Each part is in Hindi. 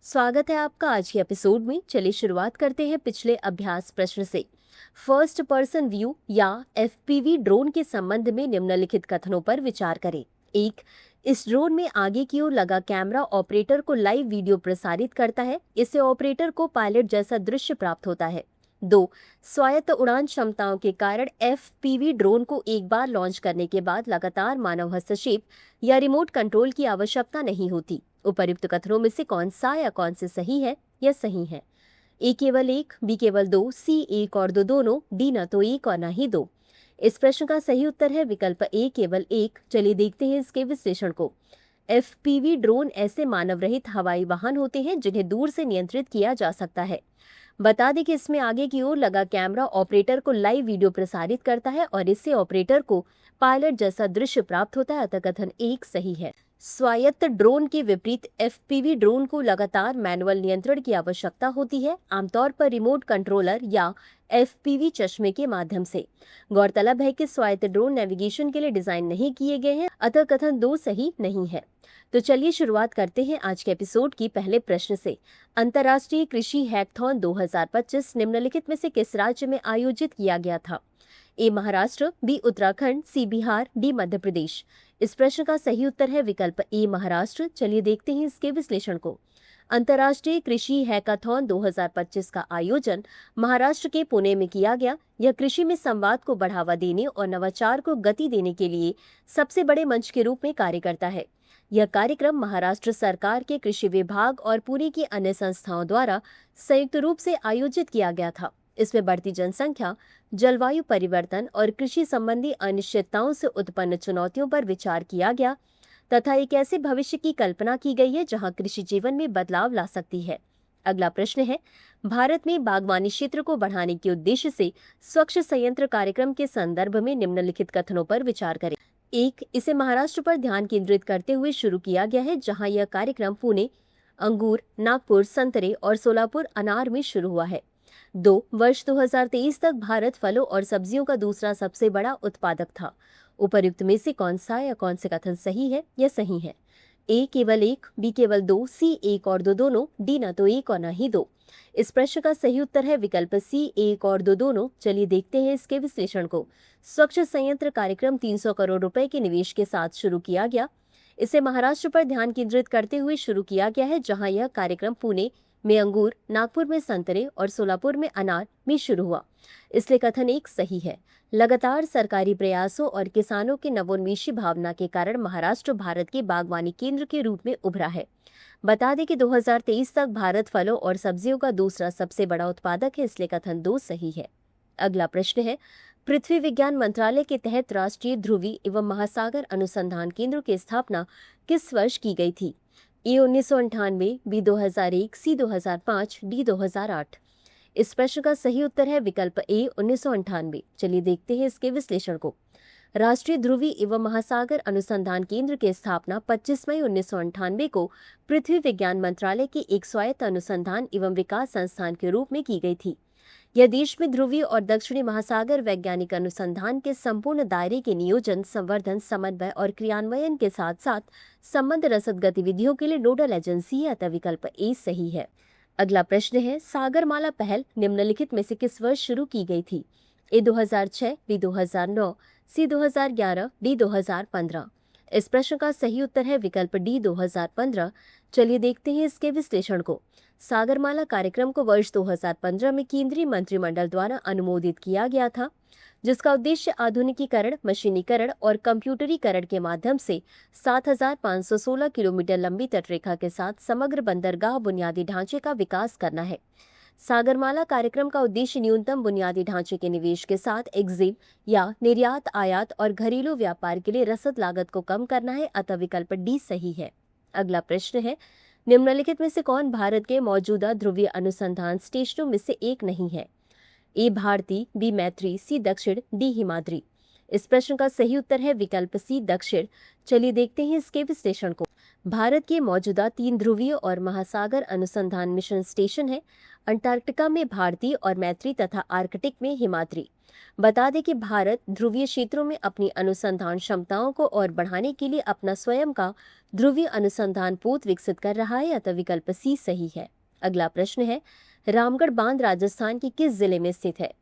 स्वागत है आपका आज के एपिसोड में। चलिए शुरुआत करते हैं पिछले अभ्यास प्रश्न से। फर्स्ट पर्सन व्यू या एफपीवी ड्रोन के संबंध में निम्नलिखित कथनों पर विचार करें। 1. इस ड्रोन में आगे की ओर लगा कैमरा ऑपरेटर को लाइव वीडियो प्रसारित करता है। इससे ऑपरेटर को पायलट जैसा दृश्य प्राप्त होता है। 2. स्वायत्त उड़ान क्षमताओं के कारण एफपीवी ड्रोन को एक बार लॉन्च करने के बाद लगातार मानव हस्तक्षेप या रिमोट कंट्रोल की आवश्यकता नहीं होती। उपर्युक्त कथनों में से कौन सा या कौन से सही है या सही है? ए केवल एक, बी केवल दो, सी एक और दो दोनों, डी न तो एक और न ही दो। इस प्रश्न का सही उत्तर है विकल्प ए केवल एक। चलिए देखते हैं इसके विश्लेषण को। एफपीवी ड्रोन ऐसे मानव रहित हवाई वाहन होते हैं जिन्हें दूर से नियंत्रित किया जा सकता है। बता दें कि इसमें आगे की ओर लगा कैमरा ऑपरेटर को लाइव वीडियो प्रसारित करता है और इससे ऑपरेटर को पायलट जैसा दृश्य प्राप्त होता है। अतः कथन एक सही है। स्वायत्त ड्रोन के विपरीत एफपीवी ड्रोन को लगातार मैनुअल नियंत्रण की आवश्यकता होती है, आमतौर पर रिमोट कंट्रोलर या एफपीवी चश्मे के माध्यम से। गौरतलब है कि स्वायत्त ड्रोन नेविगेशन के लिए डिजाइन नहीं किए गए हैं, अतः कथन दो सही नहीं है। तो चलिए शुरुआत करते हैं आज के एपिसोड की पहले प्रश्न से। अंतर्राष्ट्रीय कृषि हैकथॉन 2025 निम्नलिखित में से किस राज्य में आयोजित किया गया था? ए महाराष्ट्र, बी उत्तराखंड, सी बिहार, डी मध्य प्रदेश। इस प्रश्न का सही उत्तर है विकल्प ए महाराष्ट्र। चलिए देखते हैं इसके विश्लेषण को। अंतर्राष्ट्रीय कृषि हैकाथॉन 2025 का आयोजन महाराष्ट्र के पुणे में किया गया। यह कृषि में संवाद को बढ़ावा देने और नवाचार को गति देने के लिए सबसे बड़े मंच के रूप में कार्य करता है। यह कार्यक्रम महाराष्ट्र सरकार के कृषि विभाग और पुणे की अन्य संस्थाओं द्वारा संयुक्त रूप से आयोजित किया गया था। इसमें बढ़ती जनसंख्या, जलवायु परिवर्तन और कृषि संबंधी अनिश्चितताओं से उत्पन्न चुनौतियों पर विचार किया गया तथा एक ऐसे भविष्य की कल्पना की गई है जहां कृषि जीवन में बदलाव ला सकती है। अगला प्रश्न है, भारत में बागवानी क्षेत्र को बढ़ाने के उद्देश्य से स्वच्छ संयंत्र कार्यक्रम के संदर्भ में निम्नलिखित कथनों पर विचार करें। 1. इसे महाराष्ट्र पर ध्यान केंद्रित करते हुए शुरू किया गया है, जहां यह कार्यक्रम पुणे, अंगूर, नागपुर, संतरे और सोलापुर अनार में शुरू हुआ है। 2. वर्ष 2023 तक भारत फलों और सब्जियों का दूसरा सबसे बड़ा उत्पादक था। उपर्युक्त में से कौन सा या कौन से कथन सही है या सही है? ए केवल एक, बी केवल दो, सी एक और दो दोनों, डी न तो एक और न ही दो। इस प्रश्न का सही उत्तर है विकल्प सी एक और दो दोनों। चलिए देखते हैं इसके विश्लेषण को। स्वच्छ संयंत्र कार्यक्रम 300 करोड़ रुपए के निवेश के साथ शुरू किया गया। इसे महाराष्ट्र पर ध्यान केंद्रित करते हुए शुरू किया गया है, जहां यह कार्यक्रम पुणे में अंगूर, नागपुर में संतरे और सोलापुर में अनार में शुरू हुआ। इसलिए कथन एक सही है। लगातार सरकारी प्रयासों और किसानों के नवोन्मेषी भावना के कारण महाराष्ट्र भारत के बागवानी केंद्र के रूप में उभरा है। बता दें कि 2023 तक भारत फलों और सब्जियों का दूसरा सबसे बड़ा उत्पादक है, इसलिए कथन दो सही है। अगला प्रश्न है, पृथ्वी विज्ञान मंत्रालय के तहत राष्ट्रीय ध्रुवी एवं महासागर अनुसंधान केंद्र की स्थापना किस वर्ष की गई थी? ए 1998, बी 2001, सी 2005, डी 2008। इस प्रश्न का सही उत्तर है विकल्प ए 1998। चलिए देखते हैं इसके विश्लेषण को। राष्ट्रीय ध्रुवी एवं महासागर अनुसंधान केंद्र की स्थापना 25 मई 1998 को पृथ्वी विज्ञान मंत्रालय के एक स्वायत्त अनुसंधान एवं विकास संस्थान के रूप में की गई थी। यह देश में ध्रुवीय और दक्षिणी महासागर वैज्ञानिक अनुसंधान के संपूर्ण दायरे के नियोजन, संवर्धन, समन्वय और क्रियान्वयन के साथ साथ संबंध रसद गतिविधियों के लिए नोडल एजेंसी है। अतः विकल्प ए सही है। अगला प्रश्न है, सागरमाला पहल निम्नलिखित में से किस वर्ष शुरू की गई थी? ए 2006, बी 2009, सी 2011, डी 2015। इस प्रश्न का सही उत्तर है विकल्प डी 2015। चलिए देखते हैं इसके विश्लेषण को। सागरमाला कार्यक्रम को वर्ष 2015 में केंद्रीय मंत्रिमंडल द्वारा अनुमोदित किया गया था, जिसका उद्देश्य आधुनिकीकरण, मशीनीकरण और कंप्यूटरीकरण के माध्यम से 7,516 किलोमीटर लंबी तटरेखा के साथ समग्र बंदरगाह बुनियादी ढांचे का विकास करना है। सागरमाला कार्यक्रम का उद्देश्य न्यूनतम बुनियादी ढांचे के निवेश के साथ एग्जिम या निर्यात, आयात और घरेलू व्यापार के लिए रसद लागत को कम करना है। अतः विकल्प डी सही है। अगला प्रश्न है, निम्नलिखित में से कौन भारत के मौजूदा ध्रुवीय अनुसंधान स्टेशनों में से एक नहीं है? ए भारती, बी मैत्री, सी दक्षिण, डी हिमाद्री। इस प्रश्न का सही उत्तर है विकल्प सी दक्षिण। चलिए देखते हैं इसके विश्लेषण को। भारत के मौजूदा 3 ध्रुवीय और महासागर अनुसंधान मिशन स्टेशन है। अंटार्कटिका में भारती और मैत्री तथा आर्कटिक में हिमाद्री। बता दें कि भारत ध्रुवीय क्षेत्रों में अपनी अनुसंधान क्षमताओं को और बढ़ाने के लिए अपना स्वयं का ध्रुवीय अनुसंधान पोत विकसित कर रहा है, अतः विकल्प सी सही है। अगला प्रश्न है, रामगढ़ बांध राजस्थान के किस जिले में स्थित है?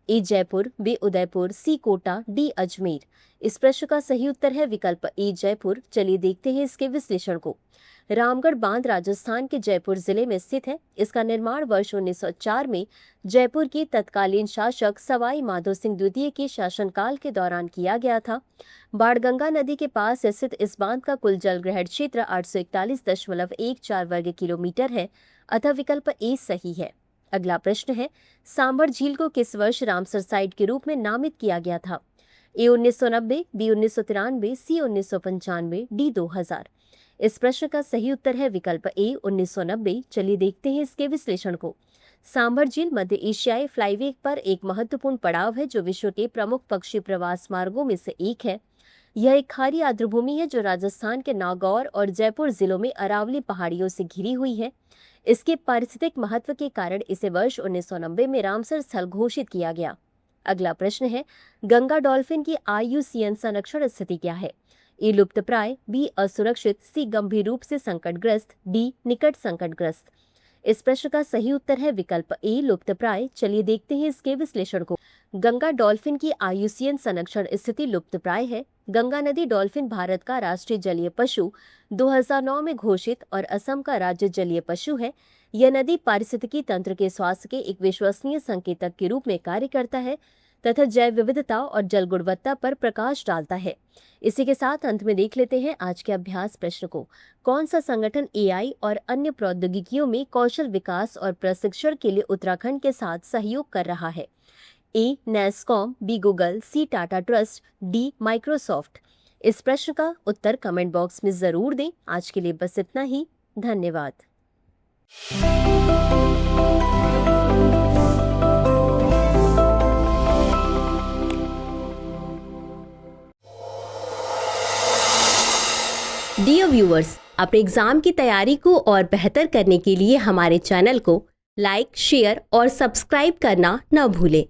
ए जयपुर, बी उदयपुर, सी कोटा, डी अजमेर। इस प्रश्न का सही उत्तर है विकल्प ए जयपुर। चलिए देखते हैं इसके विश्लेषण को। रामगढ़ बांध राजस्थान के जयपुर जिले में स्थित है। इसका निर्माण वर्ष 1904 में जयपुर के तत्कालीन शासक सवाई माधो सिंह द्वितीय के शासनकाल के दौरान किया गया था। बाणगंगा नदी के पास स्थित इस बांध का कुल जलग्रहण क्षेत्र 841.14 वर्ग किलोमीटर है, अतः विकल्प ए सही है। अगला प्रश्न है, सांभर झील को किस वर्ष रामसर साइट के रूप में नामित किया गया था? ए 1990, बी 1993, सी 1995, डी 2000। इस प्रश्न का सही उत्तर है विकल्प ए 1990। चलिए देखते हैं इसके विश्लेषण को। सांभर झील मध्य एशियाई फ्लाईवे पर एक महत्वपूर्ण पड़ाव है जो विश्व के प्रमुख पक्षी प्रवास मार्गों में से एक है। यह एक खारी आर्द्रभूमि है जो राजस्थान के नागौर और जयपुर जिलों में अरावली पहाड़ियों से घिरी हुई है। इसके पारिस्थितिक महत्व के कारण इसे वर्ष 1990 में रामसर स्थल घोषित किया गया। अगला प्रश्न है, गंगा डॉल्फिन की IUCN संरक्षण स्थिति क्या है? ए लुप्तप्राय, बी असुरक्षित, सी गंभीर रूप से संकटग्रस्त, डी निकट संकटग्रस्त। इस प्रश्न का सही उत्तर है विकल्प ए लुप्तप्राय। चलिए देखते हैं इसके विश्लेषण को। गंगा डॉल्फिन की IUCN संरक्षण स्थिति लुप्तप्राय है। गंगा नदी डॉल्फिन भारत का राष्ट्रीय जलीय पशु 2009 में घोषित और असम का राज्य जलीय पशु है। यह नदी पारिस्थितिकी तंत्र के स्वास्थ्य के एक विश्वसनीय संकेतक के रूप में कार्य करता है तथा जैव विविधता और जल गुणवत्ता पर प्रकाश डालता है। इसी के साथ अंत में देख लेते हैं आज के अभ्यास प्रश्न को। कौन सा संगठन AI और अन्य प्रौद्योगिकियों में कौशल विकास और प्रशिक्षण के लिए उत्तराखंड के साथ सहयोग कर रहा है? ए नैस्कॉम, बी गूगल, सी टाटा ट्रस्ट, डी माइक्रोसॉफ्ट। इस प्रश्न का उत्तर कमेंट बॉक्स में जरूर दें। आज के लिए बस इतना ही। धन्यवाद। डियर व्यूअर्स, अपने एग्जाम की तैयारी को और बेहतर करने के लिए हमारे चैनल को लाइक, शेयर और सब्सक्राइब करना न भूलें।